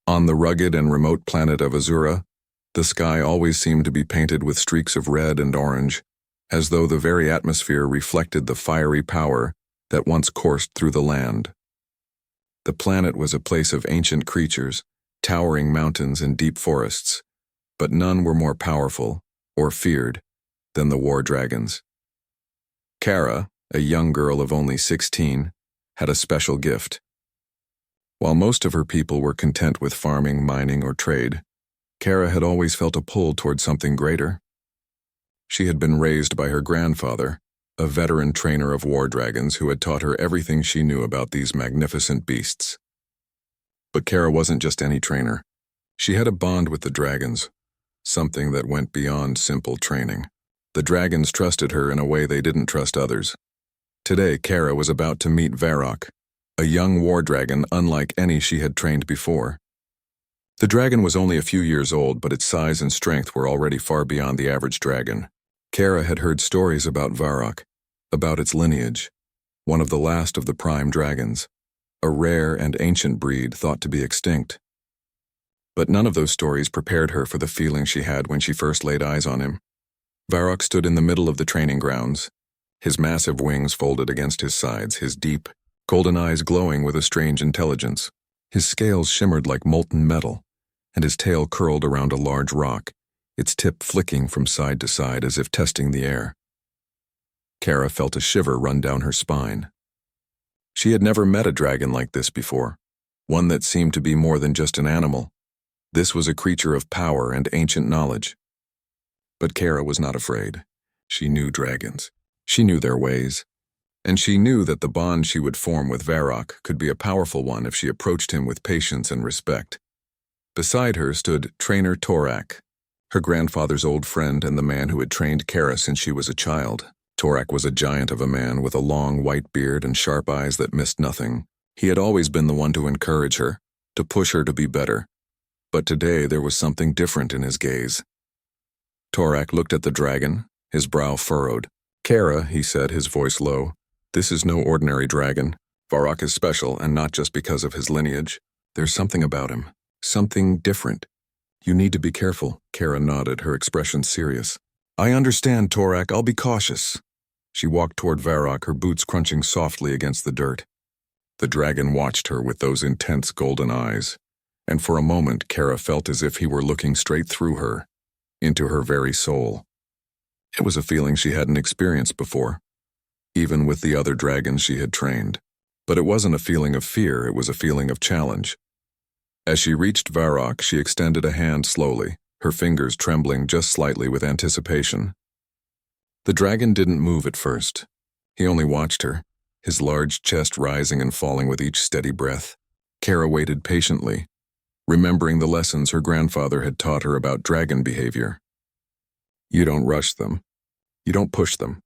On the rugged and remote planet of Azura, the sky always seemed to be painted with streaks of red and orange, as though the very atmosphere reflected the fiery power that once coursed through the land. The planet was a place of ancient creatures, towering mountains and deep forests, but none were more powerful, or feared, than the war dragons. Kara, a young girl of only 16, had a special gift. While most of her people were content with farming, mining, or trade, Kara had always felt a pull toward something greater. She had been raised by her grandfather, a veteran trainer of war dragons who had taught her everything she knew about these magnificent beasts. But Kara wasn't just any trainer. She had a bond with the dragons, something that went beyond simple training. The dragons trusted her in a way they didn't trust others. Today, Kara was about to meet Varrock, a young war dragon unlike any she had trained before. The dragon was only a few years old, but its size and strength were already far beyond the average dragon. Kara had heard stories about Varrock, about its lineage, one of the last of the prime dragons, a rare and ancient breed thought to be extinct. But none of those stories prepared her for the feeling she had when she first laid eyes on him. Varrock stood in the middle of the training grounds, his massive wings folded against his sides, his deep, golden eyes glowing with a strange intelligence. His scales shimmered like molten metal, and his tail curled around a large rock, its tip flicking from side to side as if testing the air. Kara felt a shiver run down her spine. She had never met a dragon like this before, one that seemed to be more than just an animal. This was a creature of power and ancient knowledge. But Kara was not afraid. She knew dragons. She knew their ways. And she knew that the bond she would form with Varrock could be a powerful one if she approached him with patience and respect. Beside her stood Trainer Torak, her grandfather's old friend and the man who had trained Kara since she was a child. Torak was a giant of a man with a long white beard and sharp eyes that missed nothing. He had always been the one to encourage her, to push her to be better. But today there was something different in his gaze. Torak looked at the dragon, his brow furrowed. "Kara," he said, his voice low, "this is no ordinary dragon. Varrock is special, and not just because of his lineage. There's something about him, something different. You need to be careful." Kara nodded, her expression serious. "I understand, Torak. I'll be cautious." She walked toward Varrock, her boots crunching softly against the dirt. The dragon watched her with those intense golden eyes, and for a moment Kara felt as if he were looking straight through her, into her very soul. It was a feeling she hadn't experienced before, even with the other dragons she had trained. But it wasn't a feeling of fear, it was a feeling of challenge. As she reached Varrock, she extended a hand slowly, her fingers trembling just slightly with anticipation. The dragon didn't move at first. He only watched her, his large chest rising and falling with each steady breath. Kara waited patiently, remembering the lessons her grandfather had taught her about dragon behavior. You don't rush them. You don't push them.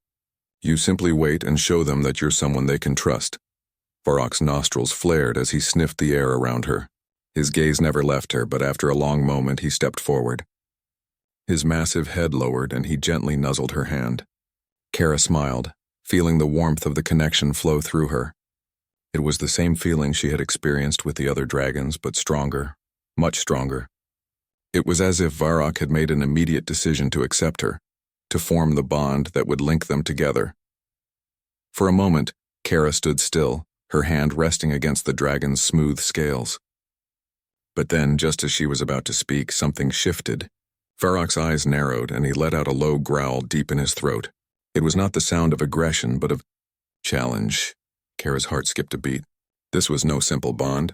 You simply wait and show them that you're someone they can trust. Varrock's nostrils flared as he sniffed the air around her. His gaze never left her, but after a long moment he stepped forward. His massive head lowered and he gently nuzzled her hand. Kara smiled, feeling the warmth of the connection flow through her. It was the same feeling she had experienced with the other dragons, but stronger, much stronger. It was as if Varrock had made an immediate decision to accept her, to form the bond that would link them together. For a moment, Kara stood still, her hand resting against the dragon's smooth scales. But then, just as she was about to speak, something shifted. Varrock's eyes narrowed, and he let out a low growl deep in his throat. It was not the sound of aggression, but of challenge. Kara's heart skipped a beat. This was no simple bond.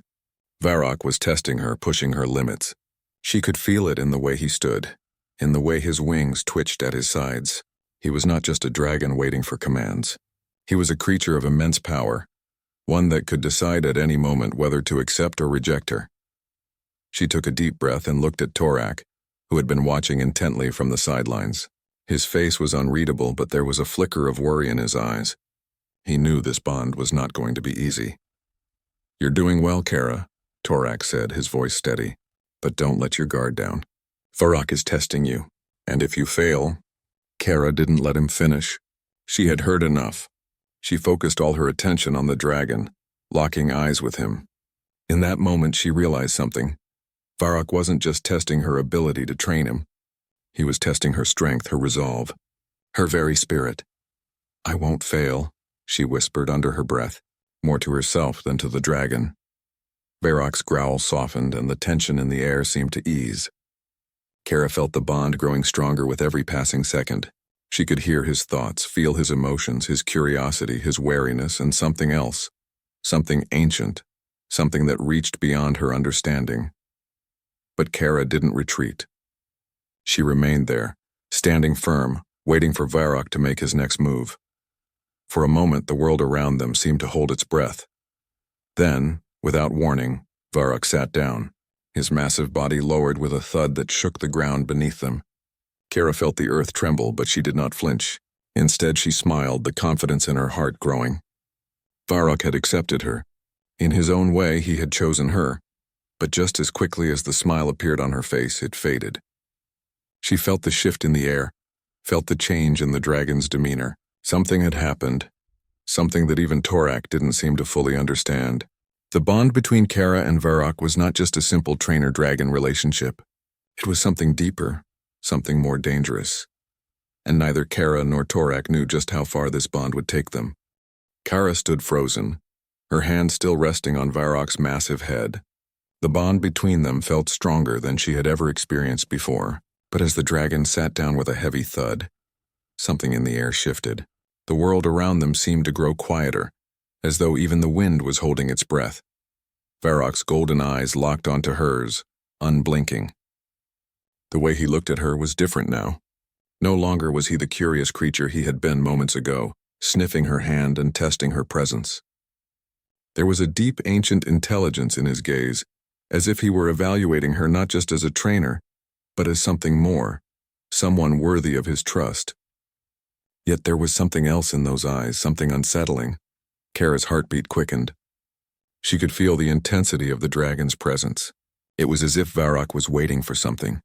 Varrock was testing her, pushing her limits. She could feel it in the way he stood, in the way his wings twitched at his sides. He was not just a dragon waiting for commands. He was a creature of immense power, one that could decide at any moment whether to accept or reject her. She took a deep breath and looked at Torak, who had been watching intently from the sidelines. His face was unreadable, but there was a flicker of worry in his eyes. He knew this bond was not going to be easy. "You're doing well, Kara," Torak said, his voice steady. "But don't let your guard down. Varrock is testing you, and if you fail..." Kara didn't let him finish. She had heard enough. She focused all her attention on the dragon, locking eyes with him. In that moment she realized something. Varrock wasn't just testing her ability to train him. He was testing her strength, her resolve, her very spirit. "I won't fail," she whispered under her breath, more to herself than to the dragon. Varrock's growl softened and the tension in the air seemed to ease. Kara felt the bond growing stronger with every passing second. She could hear his thoughts, feel his emotions, his curiosity, his wariness, and something else. Something ancient, something that reached beyond her understanding. But Kara didn't retreat. She remained there, standing firm, waiting for Varrock to make his next move. For a moment, the world around them seemed to hold its breath. Then, without warning, Varrock sat down, his massive body lowered with a thud that shook the ground beneath them. Kara felt the earth tremble, but she did not flinch. Instead, she smiled, the confidence in her heart growing. Varrock had accepted her. In his own way, he had chosen her. But just as quickly as the smile appeared on her face, it faded. She felt the shift in the air, felt the change in the dragon's demeanor. Something had happened, something that even Torak didn't seem to fully understand. The bond between Kara and Varrock was not just a simple trainer-dragon relationship. It was something deeper, something more dangerous. And neither Kara nor Torak knew just how far this bond would take them. Kara stood frozen, her hand still resting on Varrock's massive head. The bond between them felt stronger than she had ever experienced before. But as the dragon sat down with a heavy thud, something in the air shifted. The world around them seemed to grow quieter, as though even the wind was holding its breath. Varrock's golden eyes locked onto hers, unblinking. The way he looked at her was different now. No longer was he the curious creature he had been moments ago, sniffing her hand and testing her presence. There was a deep ancient intelligence in his gaze, as if he were evaluating her not just as a trainer, but as something more, someone worthy of his trust. Yet there was something else in those eyes, something unsettling. Kara's heartbeat quickened. She could feel the intensity of the dragon's presence. It was as if Varrock was waiting for something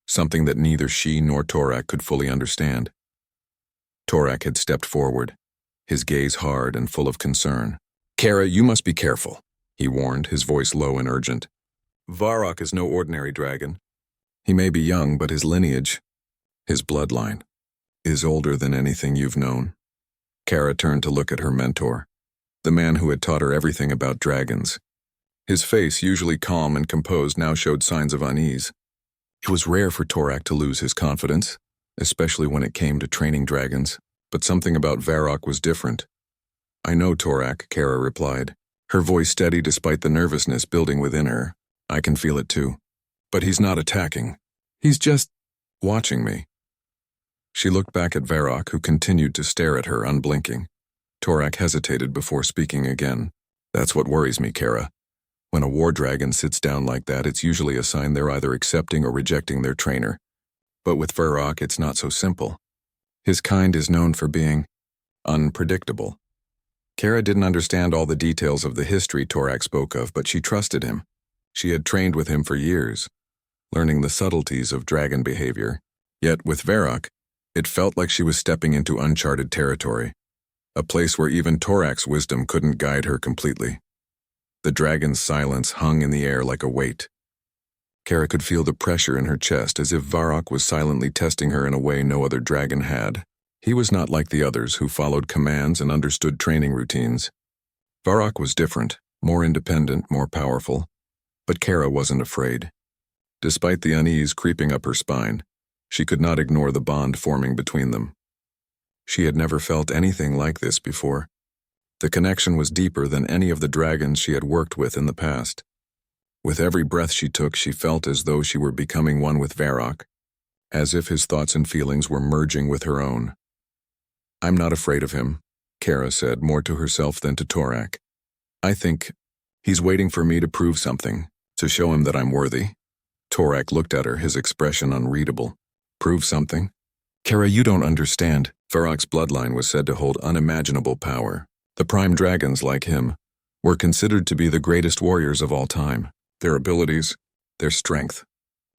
that neither she nor Torak could fully understand. Torak had stepped forward, his gaze hard and full of concern. "Kara, you must be careful," he warned, his voice low and urgent. "Varrock is no ordinary dragon. He may be young, but his lineage, his bloodline, is older than anything you've known." Kara turned to look at her mentor, the man who had taught her everything about dragons. His face, usually calm and composed, now showed signs of unease. It was rare for Torak to lose his confidence, especially when it came to training dragons, but something about Varrock was different. "I know, Torak," Kara replied, her voice steady despite the nervousness building within her. "I can feel it too. But he's not attacking. He's just watching me." She looked back at Varrock, who continued to stare at her, unblinking. Torak hesitated before speaking again. "That's what worries me, Kara. When a war dragon sits down like that, it's usually a sign they're either accepting or rejecting their trainer. But with Varrock, it's not so simple. His kind is known for being unpredictable." Kara didn't understand all the details of the history Torak spoke of, but she trusted him. She had trained with him for years, learning the subtleties of dragon behavior. Yet with Varrock, it felt like she was stepping into uncharted territory, a place where even Torak's wisdom couldn't guide her completely. The dragon's silence hung in the air like a weight. Kara could feel the pressure in her chest, as if Varrock was silently testing her in a way no other dragon had. He was not like the others who followed commands and understood training routines. Varrock was different, more independent, more powerful. But Kara wasn't afraid. Despite the unease creeping up her spine, she could not ignore the bond forming between them. She had never felt anything like this before. The connection was deeper than any of the dragons she had worked with in the past. With every breath she took, she felt as though she were becoming one with Varrock, as if his thoughts and feelings were merging with her own. "I'm not afraid of him," Kara said, more to herself than to Torak. "I think he's waiting for me to prove something, to show him that I'm worthy." Torak looked at her, his expression unreadable. "Prove something?" "Kara, you don't understand." Varrock's bloodline was said to hold unimaginable power. The prime dragons, like him, were considered to be the greatest warriors of all time. Their abilities, their strength,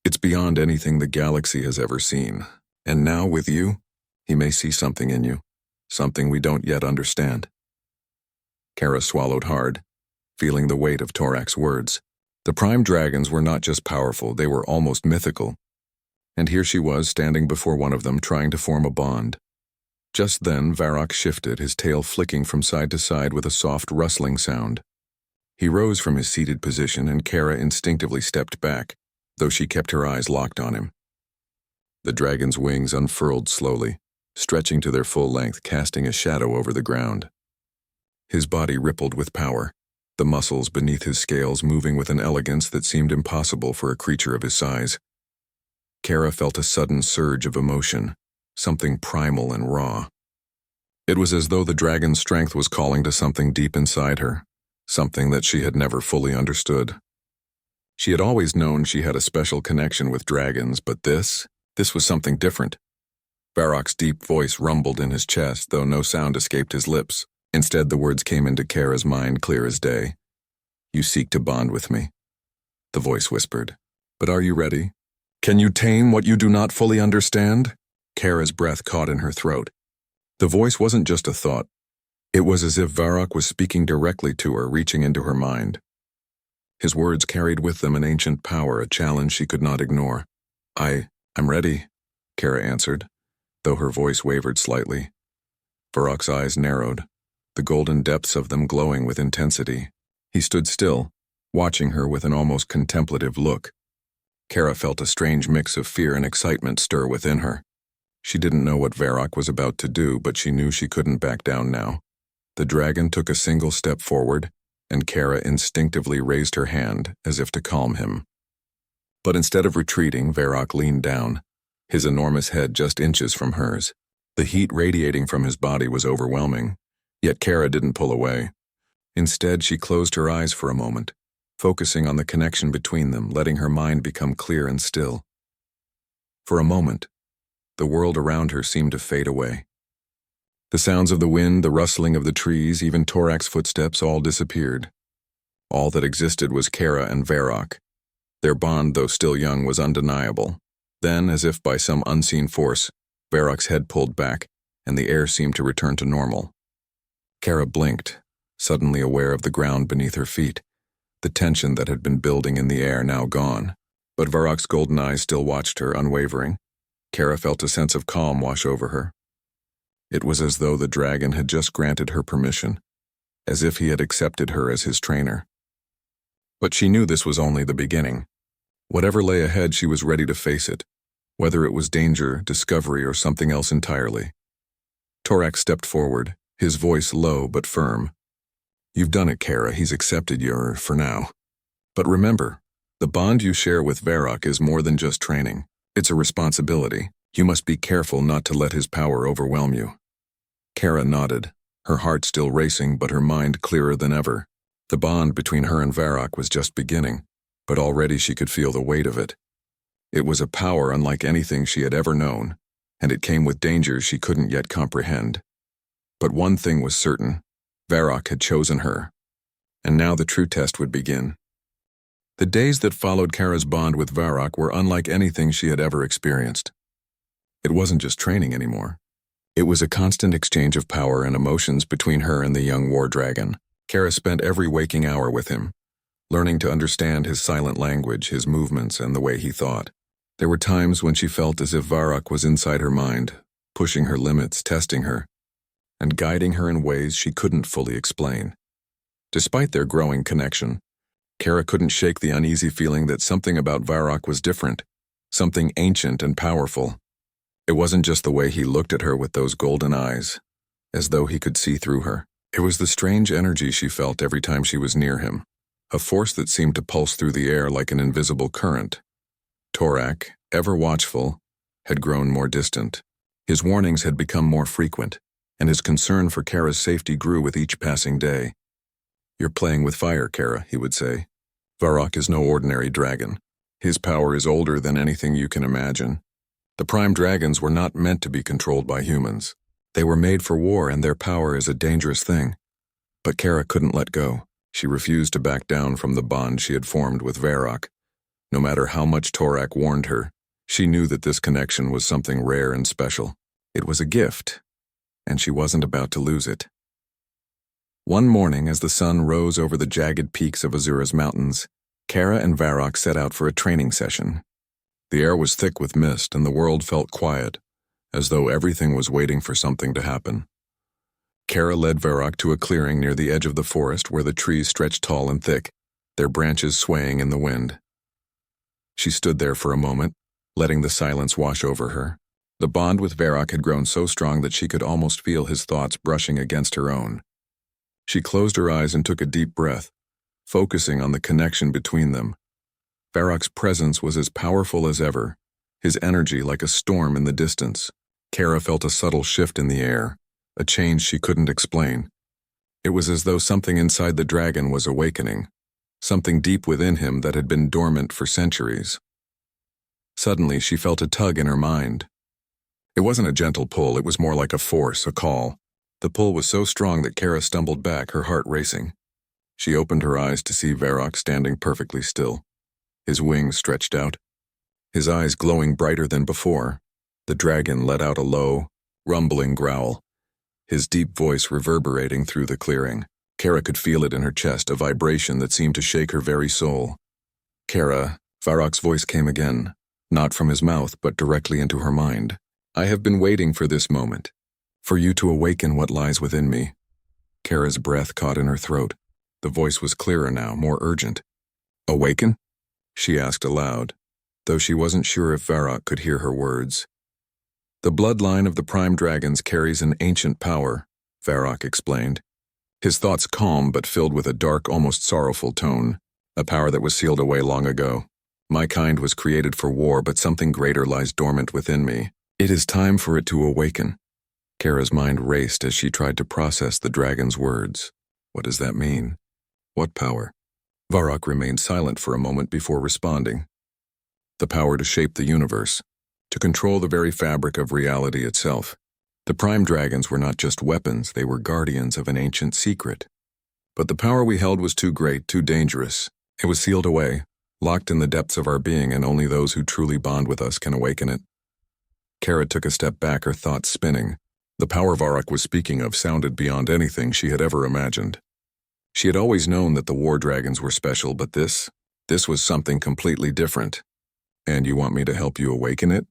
it's beyond anything the galaxy has ever seen. And now, with you, he may see something in you, something we don't yet understand. Kara swallowed hard, feeling the weight of Torak's words. The prime dragons were not just powerful, they were almost mythical. And here she was, standing before one of them, trying to form a bond. Just then, Varrock shifted, his tail flicking from side to side with a soft rustling sound. He rose from his seated position, and Kara instinctively stepped back, though she kept her eyes locked on him. The dragon's wings unfurled slowly, stretching to their full length, casting a shadow over the ground. His body rippled with power, the muscles beneath his scales moving with an elegance that seemed impossible for a creature of his size. Kara felt a sudden surge of emotion, something primal and raw. It was as though the dragon's strength was calling to something deep inside her, something that she had never fully understood. She had always known she had a special connection with dragons, but this was something different. Varrock's deep voice rumbled in his chest, though no sound escaped his lips. Instead, the words came into Kara's mind clear as day. "You seek to bond with me," the voice whispered. "But are you ready? Can you tame what you do not fully understand?" Kara's breath caught in her throat. The voice wasn't just a thought. It was as if Varrock was speaking directly to her, reaching into her mind. His words carried with them an ancient power, a challenge she could not ignore. I'm ready," Kara answered, though her voice wavered slightly. Varrock's eyes narrowed, the golden depths of them glowing with intensity. He stood still, watching her with an almost contemplative look. Kara felt a strange mix of fear and excitement stir within her. She didn't know what Varrock was about to do, but she knew she couldn't back down now. The dragon took a single step forward, and Kara instinctively raised her hand as if to calm him. But instead of retreating, Varrock leaned down, his enormous head just inches from hers. The heat radiating from his body was overwhelming, yet Kara didn't pull away. Instead, she closed her eyes for a moment, focusing on the connection between them, letting her mind become clear and still. For a moment, the world around her seemed to fade away. The sounds of the wind, the rustling of the trees, even Torak's footsteps all disappeared. All that existed was Kara and Varrock. Their bond, though still young, was undeniable. Then, as if by some unseen force, Varrock's head pulled back, and the air seemed to return to normal. Kara blinked, suddenly aware of the ground beneath her feet, the tension that had been building in the air now gone. But Varrock's golden eyes still watched her, unwavering. Kara felt a sense of calm wash over her. It was as though the dragon had just granted her permission, as if he had accepted her as his trainer. But she knew this was only the beginning. Whatever lay ahead, she was ready to face it, whether it was danger, discovery, or something else entirely. Torak stepped forward, his voice low but firm. "You've done it, Kara. He's accepted you, for now. But remember, the bond you share with Varrock is more than just training. It's a responsibility. You must be careful not to let his power overwhelm you." Kara nodded, her heart still racing but her mind clearer than ever. The bond between her and Varrock was just beginning, but already she could feel the weight of it. It was a power unlike anything she had ever known, and it came with dangers she couldn't yet comprehend. But one thing was certain: Varrock had chosen her, and now the true test would begin. The days that followed Kara's bond with Varrock were unlike anything she had ever experienced. It wasn't just training anymore. It was a constant exchange of power and emotions between her and the young war dragon. Kara spent every waking hour with him, learning to understand his silent language, his movements, and the way he thought. There were times when she felt as if Varrock was inside her mind, pushing her limits, testing her, and guiding her in ways she couldn't fully explain. Despite their growing connection, Kara couldn't shake the uneasy feeling that something about Varrock was different, something ancient and powerful. It wasn't just the way he looked at her with those golden eyes, as though he could see through her. It was the strange energy she felt every time she was near him, a force that seemed to pulse through the air like an invisible current. Torak, ever watchful, had grown more distant. His warnings had become more frequent, and his concern for Kara's safety grew with each passing day. "You're playing with fire, Kara," he would say. "Varrock is no ordinary dragon. His power is older than anything you can imagine. The prime dragons were not meant to be controlled by humans. They were made for war, and their power is a dangerous thing." But Kara couldn't let go. She refused to back down from the bond she had formed with Varrock. No matter how much Torak warned her, she knew that this connection was something rare and special. It was a gift, and she wasn't about to lose it. One morning, as the sun rose over the jagged peaks of Azura's mountains, Kara and Varrock set out for a training session. The air was thick with mist and the world felt quiet, as though everything was waiting for something to happen. Kara led Varrock to a clearing near the edge of the forest where the trees stretched tall and thick, their branches swaying in the wind. She stood there for a moment, letting the silence wash over her. The bond with Varrock had grown so strong that she could almost feel his thoughts brushing against her own. She closed her eyes and took a deep breath, focusing on the connection between them. Varrock's presence was as powerful as ever, his energy like a storm in the distance. Kara felt a subtle shift in the air, a change she couldn't explain. It was as though something inside the dragon was awakening, something deep within him that had been dormant for centuries. Suddenly, she felt a tug in her mind. It wasn't a gentle pull, it was more like a force, a call. The pull was so strong that Kara stumbled back, her heart racing. She opened her eyes to see Varrock standing perfectly still, his wings stretched out, his eyes glowing brighter than before. The dragon let out a low, rumbling growl, his deep voice reverberating through the clearing. Kara could feel it in her chest, a vibration that seemed to shake her very soul. Kara, Varrock's voice came again, not from his mouth but directly into her mind. I have been waiting for this moment, for you to awaken what lies within me. Kara's breath caught in her throat. The voice was clearer now, more urgent. Awaken? She asked aloud, though she wasn't sure if Varrock could hear her words. The bloodline of the prime dragons carries an ancient power, Varrock explained, his thoughts calm but filled with a dark, almost sorrowful tone, a power that was sealed away long ago. My kind was created for war, but something greater lies dormant within me. It is time for it to awaken. Kara's mind raced as she tried to process the dragon's words. What does that mean? What power? Varrock remained silent for a moment before responding. The power to shape the universe, to control the very fabric of reality itself. The prime dragons were not just weapons, they were guardians of an ancient secret. But the power we held was too great, too dangerous. It was sealed away, locked in the depths of our being, and only those who truly bond with us can awaken it. Kara took a step back, her thoughts spinning. The power Varrock was speaking of sounded beyond anything she had ever imagined. She had always known that the war dragons were special, but this was something completely different. And you want me to help you awaken it?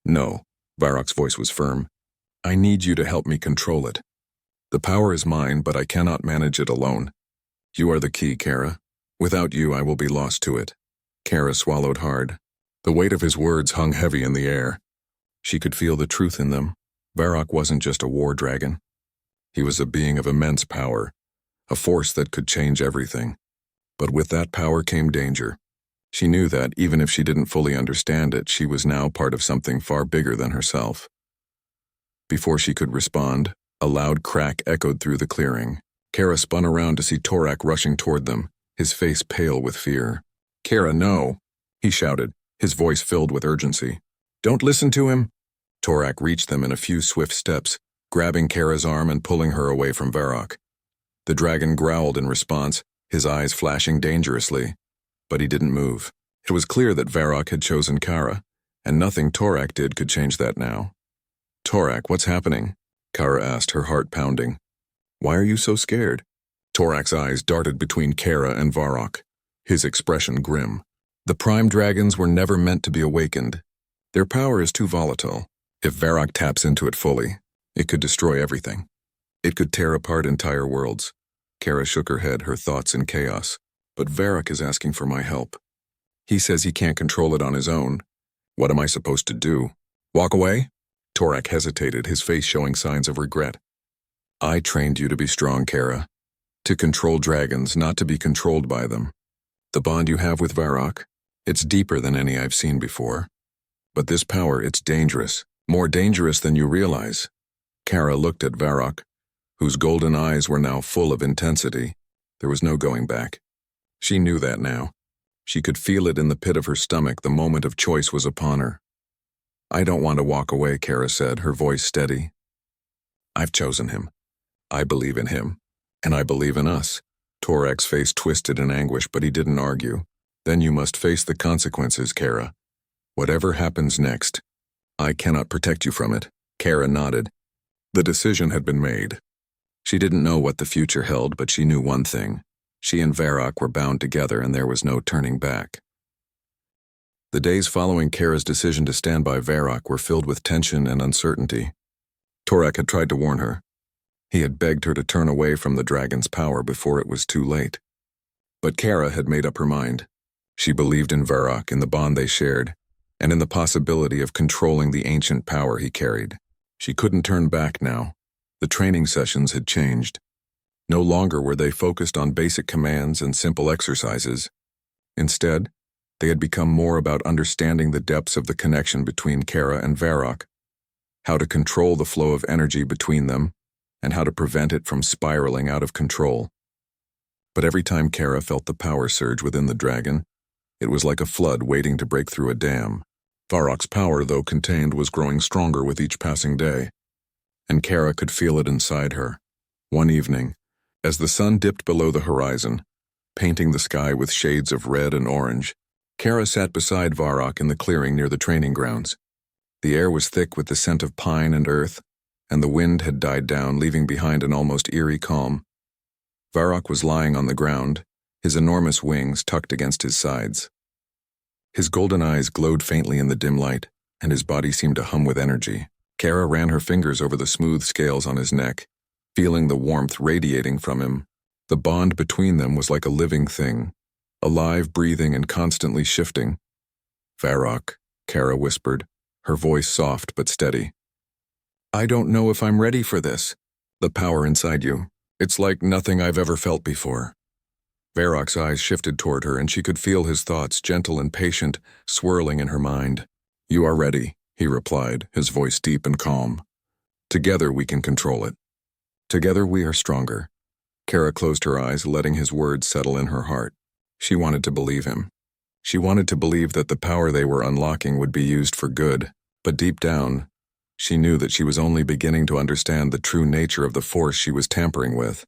No, Varrock's voice was firm. I need you to help me control it. The power is mine, but I cannot manage it alone. You are the key, Kara. Without you, I will be lost to it. Kara swallowed hard. The weight of his words hung heavy in the air. She could feel the truth in them. Varrock wasn't just a war dragon. He was a being of immense power, a force that could change everything. But with that power came danger. She knew that, even if she didn't fully understand it, she was now part of something far bigger than herself. Before she could respond, a loud crack echoed through the clearing. Kara spun around to see Torak rushing toward them, his face pale with fear. Kara, no, he shouted, his voice filled with urgency. Don't listen to him. Torak reached them in a few swift steps, grabbing Kara's arm and pulling her away from Varrock. The dragon growled in response, his eyes flashing dangerously. But he didn't move. It was clear that Varrock had chosen Kara, and nothing Torak did could change that now. Torak, what's happening? Kara asked, her heart pounding. Why are you so scared? Torak's eyes darted between Kara and Varrock, his expression grim. The prime dragons were never meant to be awakened. Their power is too volatile. If Varrock taps into it fully, it could destroy everything. It could tear apart entire worlds. Kara shook her head, her thoughts in chaos. But Varrock is asking for my help. He says he can't control it on his own. What am I supposed to do? Walk away? Torak hesitated, his face showing signs of regret. I trained you to be strong, Kara. To control dragons, not to be controlled by them. The bond you have with Varrock, it's deeper than any I've seen before. But this power, it's dangerous. More dangerous than you realize. Kara looked at Varrock, whose golden eyes were now full of intensity. There was no going back. She knew that now. She could feel it in the pit of her stomach. The moment of choice was upon her. I don't want to walk away, Kara said, her voice steady. I've chosen him. I believe in him. And I believe in us. Torak's face twisted in anguish, but he didn't argue. Then you must face the consequences, Kara. Whatever happens next, I cannot protect you from it. Kara nodded. The decision had been made. She didn't know what the future held, but she knew one thing. She and Varrock were bound together and there was no turning back. The days following Kara's decision to stand by Varrock were filled with tension and uncertainty. Torak had tried to warn her. He had begged her to turn away from the dragon's power before it was too late. But Kara had made up her mind. She believed in Varrock, in the bond they shared, and in the possibility of controlling the ancient power he carried. She couldn't turn back now. The training sessions had changed. No longer were they focused on basic commands and simple exercises. Instead, they had become more about understanding the depths of the connection between Kara and Varrock, how to control the flow of energy between them, and how to prevent it from spiraling out of control. But every time Kara felt the power surge within the dragon, it was like a flood waiting to break through a dam. Varrock's power, though contained, was growing stronger with each passing day, and Kara could feel it inside her. One evening, as the sun dipped below the horizon, painting the sky with shades of red and orange, Kara sat beside Varrock in the clearing near the training grounds. The air was thick with the scent of pine and earth, and the wind had died down, leaving behind an almost eerie calm. Varrock was lying on the ground, his enormous wings tucked against his sides. His golden eyes glowed faintly in the dim light, and his body seemed to hum with energy. Kara ran her fingers over the smooth scales on his neck, feeling the warmth radiating from him. The bond between them was like a living thing, alive, breathing, and constantly shifting. "Varrock," Kara whispered, her voice soft but steady. "I don't know if I'm ready for this. The power inside you. It's like nothing I've ever felt before." Varrock's eyes shifted toward her, and she could feel his thoughts, gentle and patient, swirling in her mind. "You are ready," he replied, his voice deep and calm. "Together we can control it. Together we are stronger." Kara closed her eyes, letting his words settle in her heart. She wanted to believe him. She wanted to believe that the power they were unlocking would be used for good, but deep down, she knew that she was only beginning to understand the true nature of the force she was tampering with.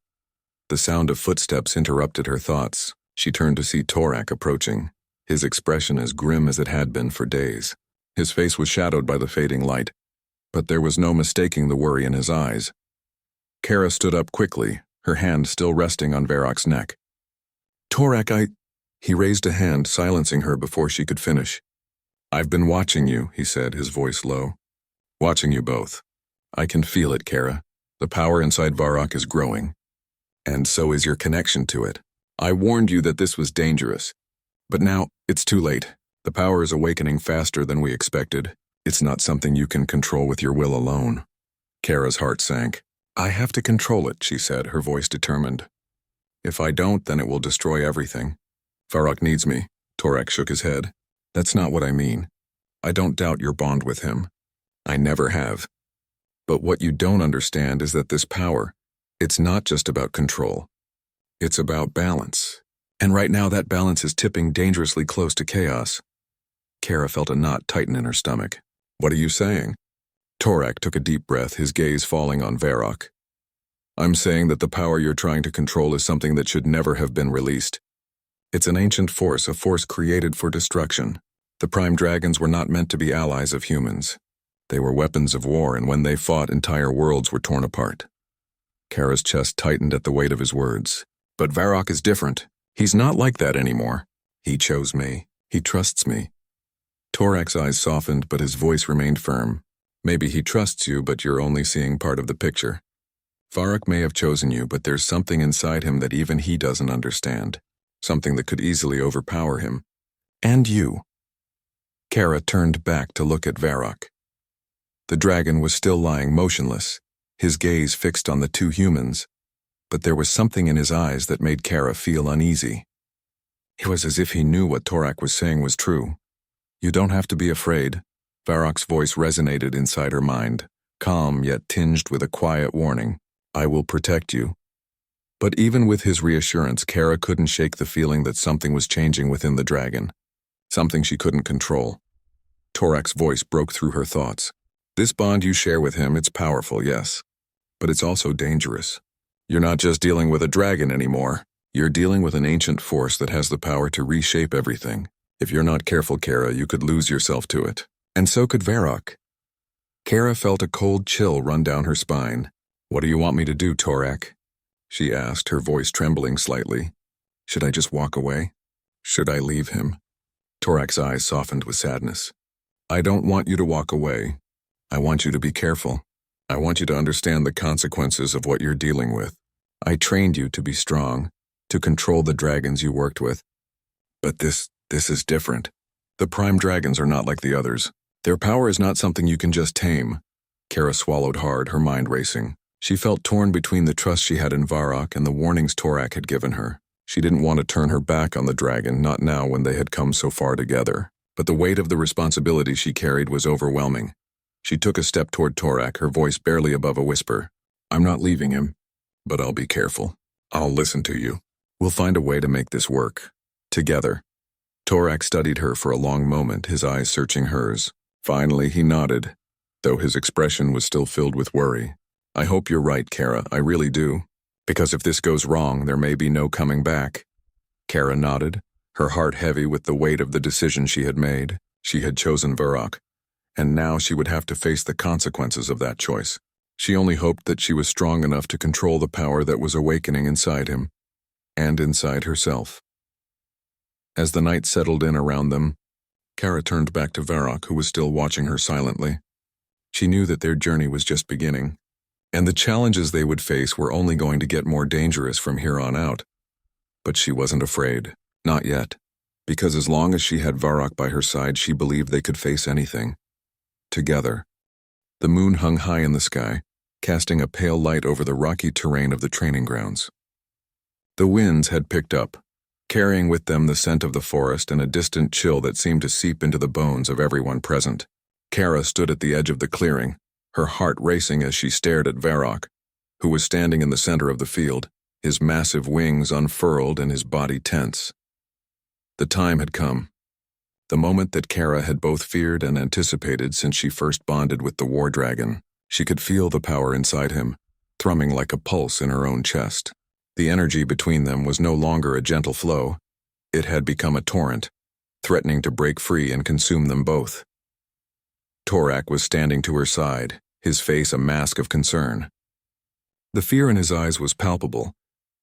The sound of footsteps interrupted her thoughts. She turned to see Torak approaching, his expression as grim as it had been for days. His face was shadowed by the fading light, but there was no mistaking the worry in his eyes. Kara stood up quickly, her hand still resting on Varrock's neck. "Torak, He raised a hand, silencing her before she could finish. "I've been watching you," he said, his voice low. "Watching you both. I can feel it, Kara. The power inside Varrock is growing. And so is your connection to it. I warned you that this was dangerous. But now, it's too late. The power is awakening faster than we expected. It's not something you can control with your will alone." Kara's heart sank. "I have to control it," she said, her voice determined. "If I don't, then it will destroy everything." "Varrock needs me." Torak shook his head. "That's not what I mean. I don't doubt your bond with him. I never have. But what you don't understand is that this power, it's not just about control. It's about balance. And right now that balance is tipping dangerously close to chaos." Kara felt a knot tighten in her stomach. "What are you saying?" Torak took a deep breath, his gaze falling on Varrock. "I'm saying that the power you're trying to control is something that should never have been released. It's an ancient force, a force created for destruction. The Prime Dragons were not meant to be allies of humans. They were weapons of war, and when they fought, entire worlds were torn apart." Kara's chest tightened at the weight of his words. "But Varrock is different. He's not like that anymore. He chose me. He trusts me." Torak's eyes softened, but his voice remained firm. "Maybe he trusts you, but you're only seeing part of the picture. Varrock may have chosen you, but there's something inside him that even he doesn't understand. Something that could easily overpower him. And you." Kara turned back to look at Varrock. The dragon was still lying motionless, his gaze fixed on the two humans, but there was something in his eyes that made Kara feel uneasy. It was as if he knew what Torak was saying was true. "You don't have to be afraid." Varrock's voice resonated inside her mind, calm yet tinged with a quiet warning. "I will protect you." But even with his reassurance, Kara couldn't shake the feeling that something was changing within the dragon, something she couldn't control. Torak's voice broke through her thoughts. "This bond you share with him, it's powerful, yes, but it's also dangerous. You're not just dealing with a dragon anymore. You're dealing with an ancient force that has the power to reshape everything. If you're not careful, Kara, you could lose yourself to it. And so could Varrock." Kara felt a cold chill run down her spine. "What do you want me to do, Torak?" she asked, her voice trembling slightly. Should I just walk away? Should I leave him? Torak's eyes softened with sadness. I don't want you to walk away. I want you to be careful. I want you to understand the consequences of what you're dealing with. I trained you to be strong, to control the dragons you worked with. But this is different. The prime dragons are not like the others. Their power is not something you can just tame. Kara swallowed hard, her mind racing. She felt torn between the trust she had in Varrock and the warnings Torak had given her. She didn't want to turn her back on the dragon, not now when they had come so far together. But the weight of the responsibility she carried was overwhelming. She took a step toward Torak, her voice barely above a whisper. I'm not leaving him, but I'll be careful. I'll listen to you. We'll find a way to make this work. Together. Torak studied her for a long moment, his eyes searching hers. Finally, he nodded, though his expression was still filled with worry. I hope you're right, Kara, I really do. Because if this goes wrong, there may be no coming back. Kara nodded, her heart heavy with the weight of the decision she had made. She had chosen Varrock, and now she would have to face the consequences of that choice. She only hoped that she was strong enough to control the power that was awakening inside him, and inside herself. As the night settled in around them, Kara turned back to Varrock, who was still watching her silently. She knew that their journey was just beginning, and the challenges they would face were only going to get more dangerous from here on out. But she wasn't afraid, not yet, because as long as she had Varrock by her side, she believed they could face anything. Together. The moon hung high in the sky, casting a pale light over the rocky terrain of the training grounds. The winds had picked up, carrying with them the scent of the forest and a distant chill that seemed to seep into the bones of everyone present. Kara stood at the edge of the clearing, her heart racing as she stared at Varrock, who was standing in the center of the field, his massive wings unfurled and his body tense. The time had come. The moment that Kara had both feared and anticipated since she first bonded with the war dragon. She could feel the power inside him, thrumming like a pulse in her own chest. The energy between them was no longer a gentle flow. It had become a torrent, threatening to break free and consume them both. Torak was standing to her side, his face a mask of concern. The fear in his eyes was palpable,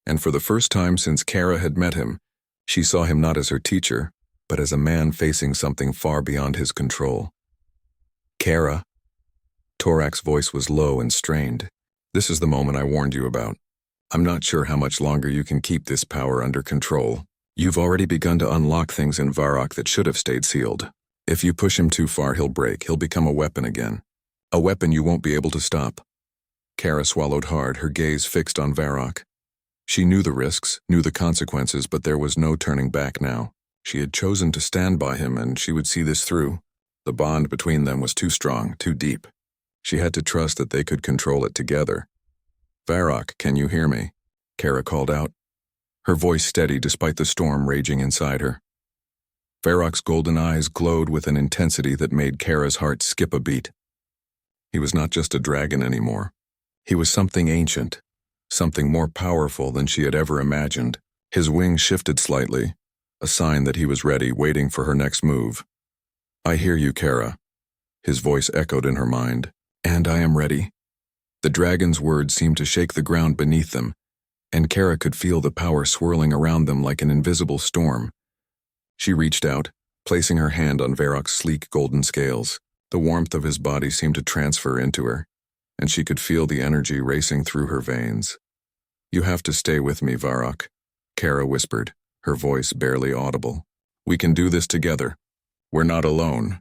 and for the first time since Kara had met him, she saw him not as her teacher, but as a man facing something far beyond his control. Kara. Torak's voice was low and strained. This is the moment I warned you about. I'm not sure how much longer you can keep this power under control. You've already begun to unlock things in Varrock that should have stayed sealed. If you push him too far, he'll break. He'll become a weapon again. A weapon you won't be able to stop. Kara swallowed hard, her gaze fixed on Varrock. She knew the risks, knew the consequences, but there was no turning back now. She had chosen to stand by him, and she would see this through. The bond between them was too strong, too deep. She had to trust that they could control it together. Varrock, can you hear me? Kara called out, her voice steady despite the storm raging inside her. Varrock's golden eyes glowed with an intensity that made Kara's heart skip a beat. He was not just a dragon anymore. He was something ancient, something more powerful than she had ever imagined. His wings shifted slightly, a sign that he was ready, waiting for her next move. I hear you, Kara. His voice echoed in her mind. And I am ready. The dragon's words seemed to shake the ground beneath them, and Kara could feel the power swirling around them like an invisible storm. She reached out, placing her hand on Varrock's sleek golden scales. The warmth of his body seemed to transfer into her, and she could feel the energy racing through her veins. You have to stay with me, Varrock, Kara whispered, her voice barely audible. We can do this together. We're not alone.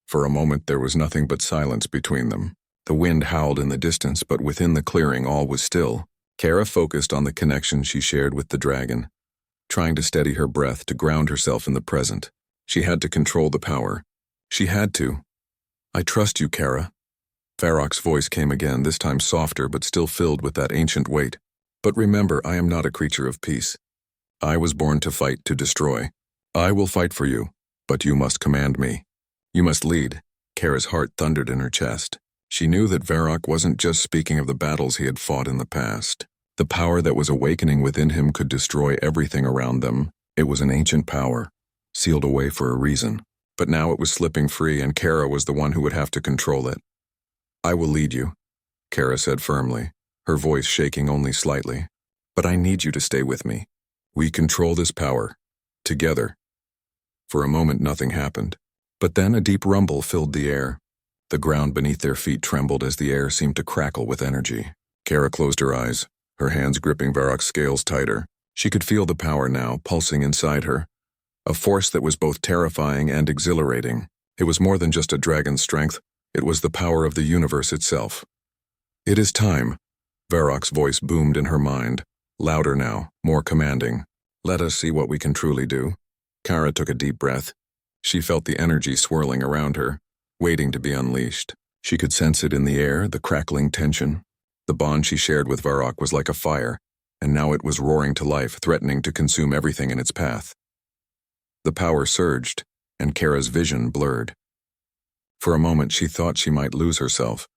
For a moment there was nothing but silence between them. The wind howled in the distance, but within the clearing all was still. Kara focused on the connection she shared with the dragon, trying to steady her breath to ground herself in the present. She had to control the power. She had to. I trust you, Kara. Varrock's voice came again, this time softer but still filled with that ancient weight. But remember, I am not a creature of peace. I was born to fight, to destroy. I will fight for you, but you must command me. You must lead. Kara's heart thundered in her chest. She knew that Varrock wasn't just speaking of the battles he had fought in the past. The power that was awakening within him could destroy everything around them. It was an ancient power, sealed away for a reason. But now it was slipping free, and Kara was the one who would have to control it. I will lead you, Kara said firmly, her voice shaking only slightly. But I need you to stay with me. We control this power. Together. For a moment nothing happened. But then a deep rumble filled the air. The ground beneath their feet trembled as the air seemed to crackle with energy. Kara closed her eyes, her hands gripping Varroc's scales tighter. She could feel the power now, pulsing inside her. A force that was both terrifying and exhilarating. It was more than just a dragon's strength, it was the power of the universe itself. It is time. Varroc's voice boomed in her mind, louder now, more commanding. Let us see what we can truly do. Kara took a deep breath. She felt the energy swirling around her, waiting to be unleashed. She could sense it in the air, the crackling tension. The bond she shared with Varroc was like a fire, and now it was roaring to life, threatening to consume everything in its path. The power surged, and Kara's vision blurred. For a moment she thought she might lose herself,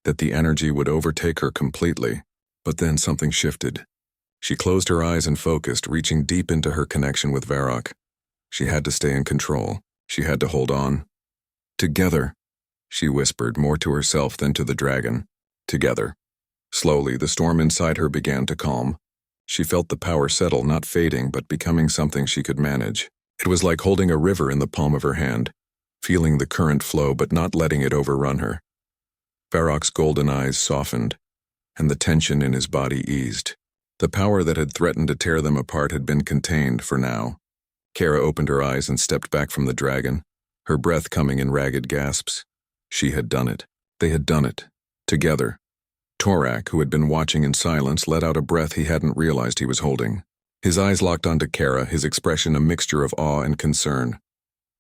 that the energy would overtake her completely, but then something shifted. She closed her eyes and focused, reaching deep into her connection with Varroc. She had to stay in control. She had to hold on. Together, she whispered, more to herself than to the dragon. Together. Slowly, the storm inside her began to calm. She felt the power settle, not fading, but becoming something she could manage. It was like holding a river in the palm of her hand, feeling the current flow but not letting it overrun her. Varroc's golden eyes softened, and the tension in his body eased. The power that had threatened to tear them apart had been contained for now. Kara opened her eyes and stepped back from the dragon, her breath coming in ragged gasps. She had done it. They had done it. Together. Torak, who had been watching in silence, let out a breath he hadn't realized he was holding. His eyes locked onto Kara, his expression a mixture of awe and concern.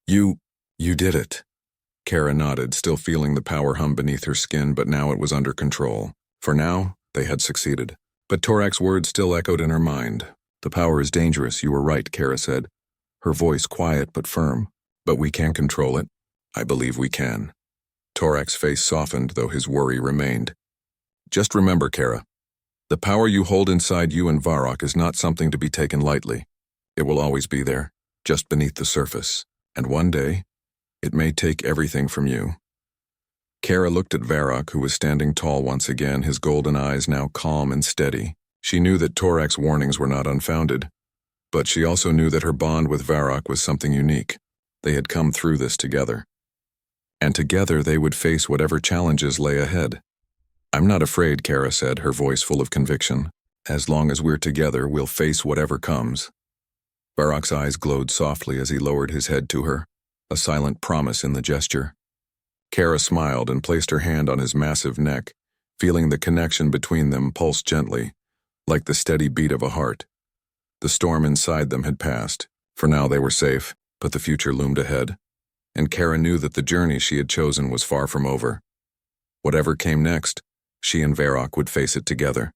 You did it. Kara nodded, still feeling the power hum beneath her skin, but now it was under control. For now, they had succeeded. But Torak's words still echoed in her mind. The power is dangerous, you were right, Kara said, her voice quiet but firm. But we can control it. I believe we can. Torak's face softened, though his worry remained. Just remember, Kara, the power you hold inside you and Varroc is not something to be taken lightly. It will always be there, just beneath the surface. And one day, it may take everything from you. Kara looked at Varroc, who was standing tall once again, his golden eyes now calm and steady. She knew that Torak's warnings were not unfounded, but she also knew that her bond with Varroc was something unique. They had come through this together. And together they would face whatever challenges lay ahead. I'm not afraid, Kara said, her voice full of conviction. As long as we're together, we'll face whatever comes. Varroc's eyes glowed softly as he lowered his head to her, a silent promise in the gesture. Kara smiled and placed her hand on his massive neck, feeling the connection between them pulse gently, like the steady beat of a heart. The storm inside them had passed. For now they were safe, but the future loomed ahead. And Kara knew that the journey she had chosen was far from over. Whatever came next, she and Varroc would face it together.